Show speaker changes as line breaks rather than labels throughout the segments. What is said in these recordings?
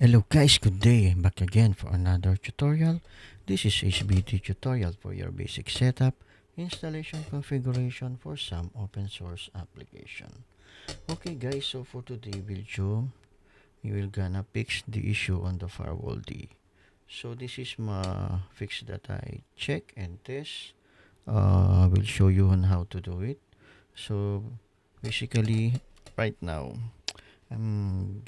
Hello guys, good day. Back again for another tutorial. This is HBT tutorial for your basic setup, installation, configuration for some open source application. Okay guys, so for today video, we will gonna fix the issue on the FirewallD. So this is my fix that I check and test. I will show you on how to do it. So basically right now I'm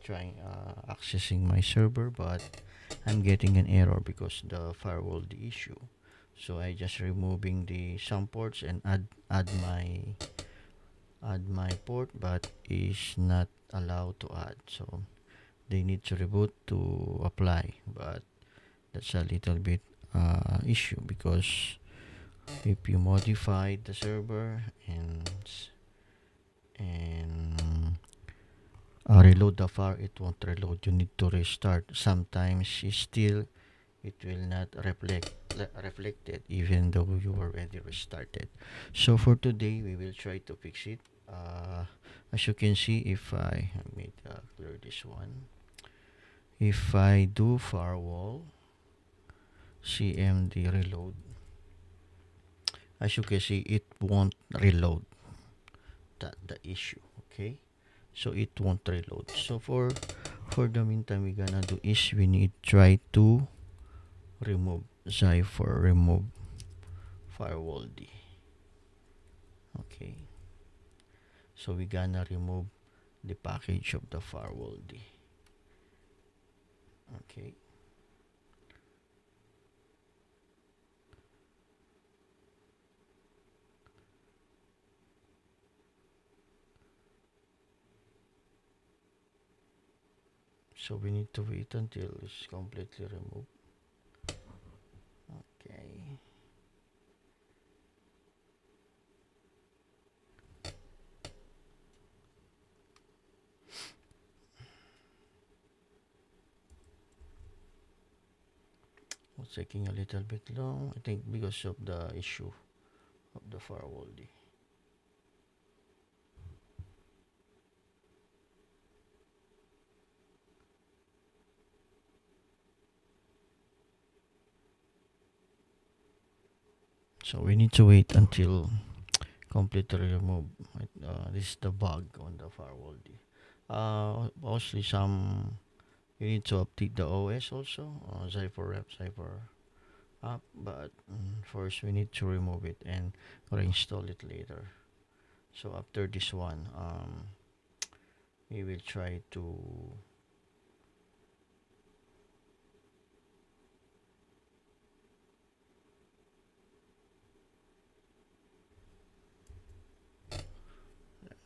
trying accessing my server, but I'm getting an error because the firewall the issue. So I just removing the some ports and add my port, but is not allowed to add. So they need to reboot to apply, but that's a little bit issue because if you modify the server and reload the file, it won't reload. You need to restart. Sometimes it will not reflected even though you already restarted. So for today we will try to fix it. As you can see, if I made clear this one, if I do firewall cmd reload, as you can see, it won't reload. That the issue. Okay, so it won't reload. So for the meantime, we're gonna do is we need try to remove Zypher, remove FirewallD. Okay, so we're gonna remove the package of the FirewallD. Okay, so we need to wait until it's completely removed. Okay, it's taking a little bit long, I think, because of the issue of the FirewallD. So we need to wait until completely removed. This is the bug on the FirewallD. Mostly some you need to update the OS also, Zypher Rep, Zypher app, but first we need to remove it and reinstall it later. So after this one, we will try to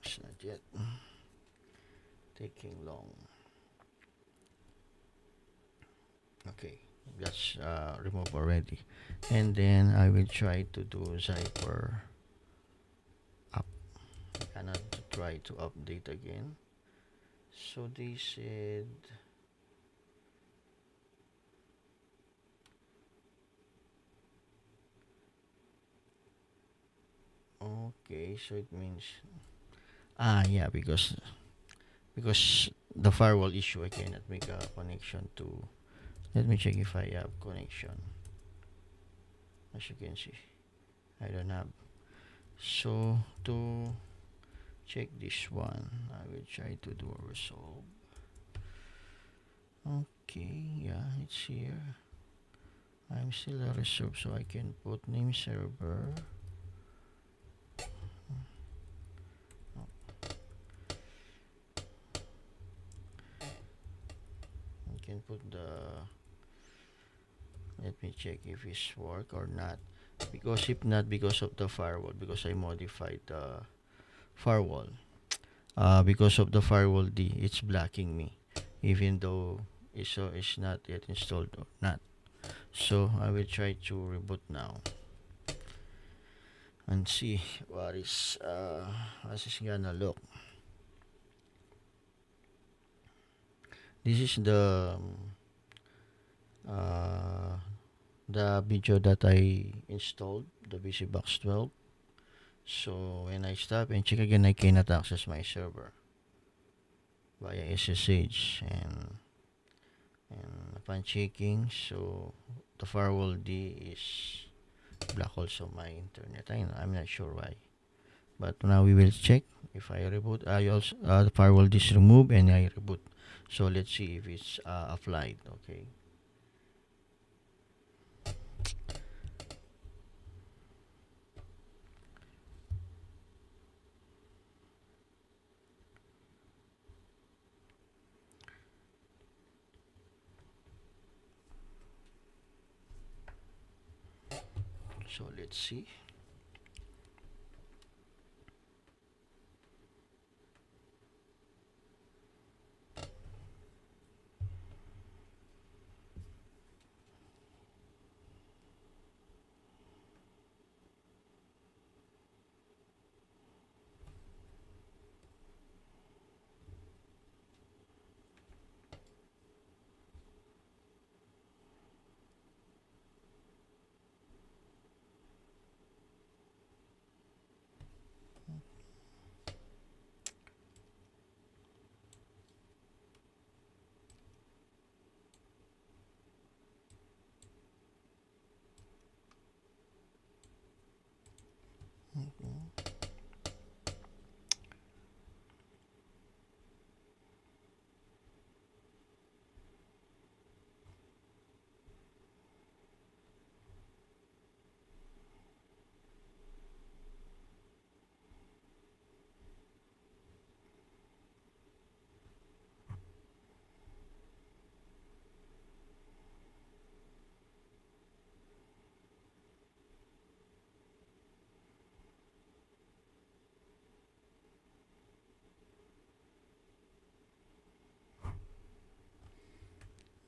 it's not yet taking long. Okay, that's removed already, and then I will try to do Zypher app. I cannot try to update again. So they said okay, so it means yeah, because the firewall issue, I cannot make a connection to. Let me check if I have connection. As you can see, I don't have. So to check this one, I will try to do a resolve. Okay, yeah, it's here. I'm still a reserve, so I can put name server. I can put the. Let me check if it's work or not. Because if not, because of the firewall, because I modified the firewall. Because of the firewall D, it's blocking me, even though it's not yet installed or not. So I will try to reboot now and see what is gonna look. This is uh, the video that I installed, the Vicibox 12. So when I stop and check again, I cannot access my server via SSH, and upon checking, so the FirewallD is block also my internet. I'm not sure why, but now we will check. If I reboot, I also the FirewallD is removed and I reboot. So let's see if it's applied. Okay. So let's see.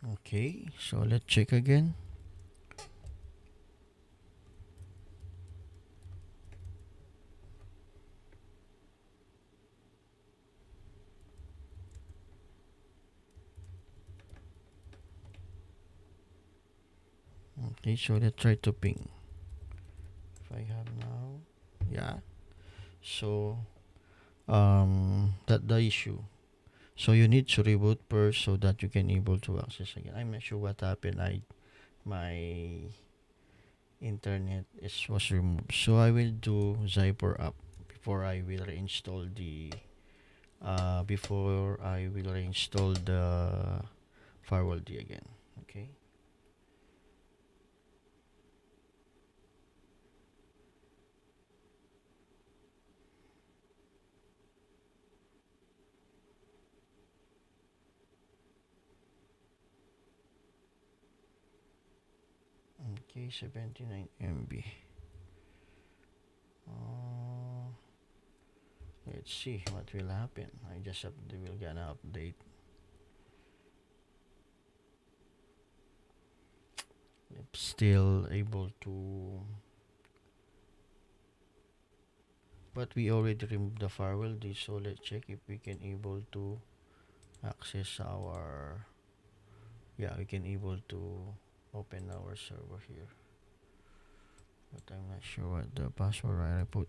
Okay, so let's check again. Okay, so let's try to ping. If I have now, yeah. So that the issue. So you need to reboot first so that you can able to access again. I'm not sure what happened. My internet was removed. So I will do Zyper up before I will reinstall the FirewallD again. Okay. Okay, 79 MB. Uh, let's see what will happen. I just will gonna update. Still able to, but we already removed the FirewallD. So let's check if we can able to access our. Yeah, we can able to open our server here. But I'm not sure what the password I put.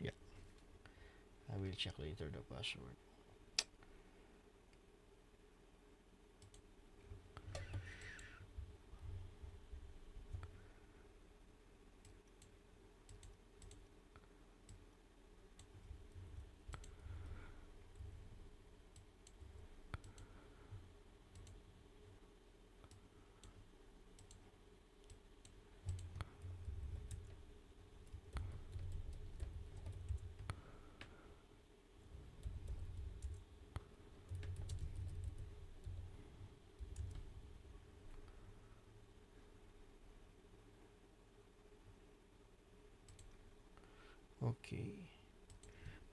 Yeah, I will check later the password. Okay,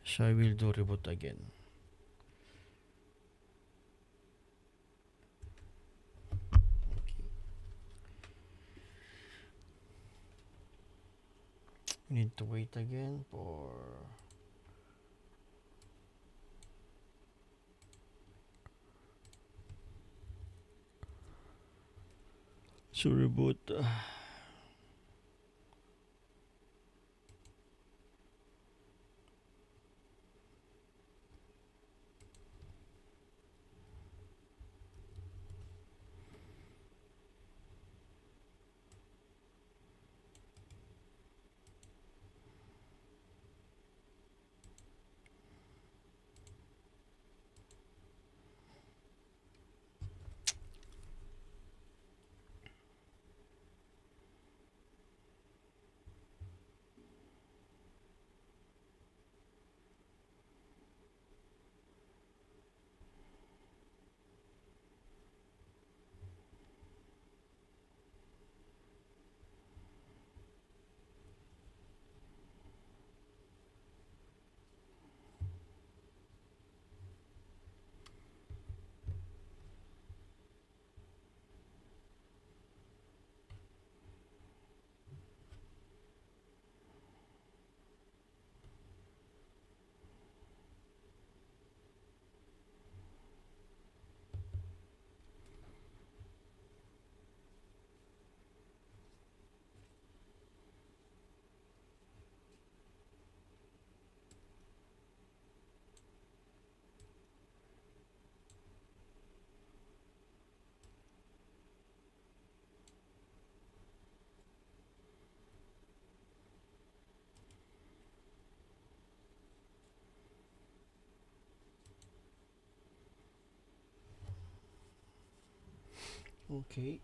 so I will do reboot again. Okay, we need to wait again for. So reboot. Okay.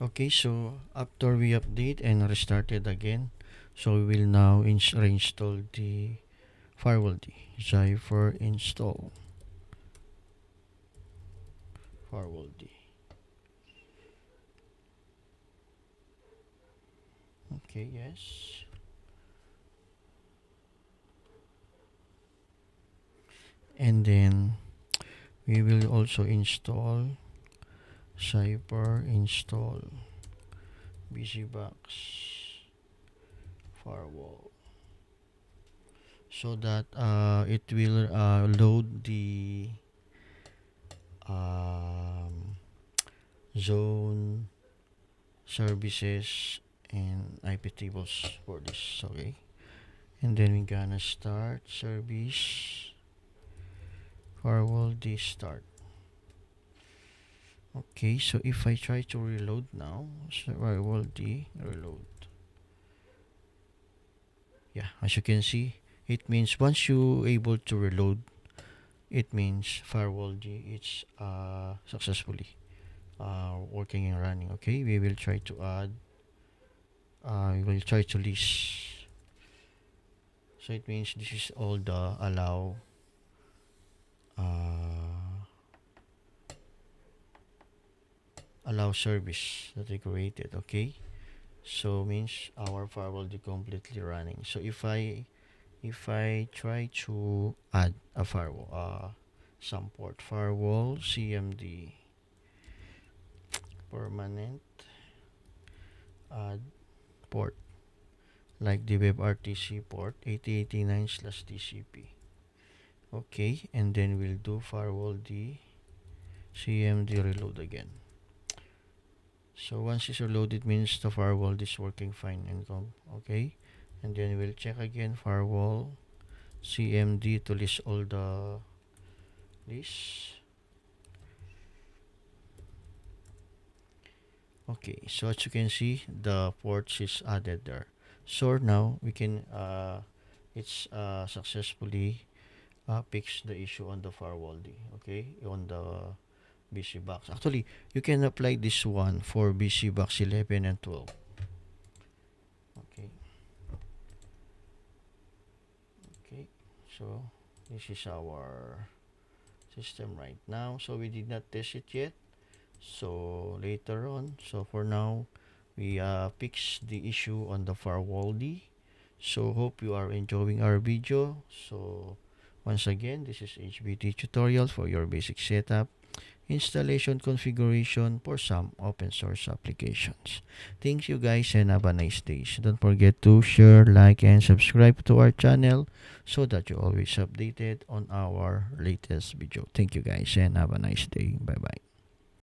Okay, so after we update and restarted again, so we will now reinstall the FirewallD. Zypher install FirewallD. Okay, yes. And then we will also install Zypher install Vicibox Firewall, so that it will load the um, zone services and IP tables for this. Okay, and then we're gonna start service firewall D start. Okay, so if I try to reload now, firewall D reload. Yeah, as you can see, it means once you able to reload, it means firewall D it's successfully working and running. Okay, we will try to add. We will try to list. So it means this is all the uh, allow service that we created. Okay, so means our firewall is completely running. So if I try to add a firewall, some port firewall CMD permanent add port like the WebRTC port 8089/TCP. Okay, and then we'll do firewall D CMD reload again. So once it's reloaded means the firewall is working fine and okay. And then we'll check again firewall CMD to list all the lists. Okay, so as you can see, the ports is added there. So now we can it's successfully fix the issue on the firewall D. Okay, on the BC box. Actually, you can apply this one for BC box 11 and 12. Okay. Okay. So this is our system right now. So we did not test it yet. So later on. So for now, we fix the issue on the firewall D. So hope you are enjoying our video. So once again, this is HBT tutorial for your basic setup, installation configuration for some open source applications. Thank you guys and have a nice day. So don't forget to share, like, and subscribe to our channel so that you're always updated on our latest video. Thank you guys and have a nice day. Bye bye.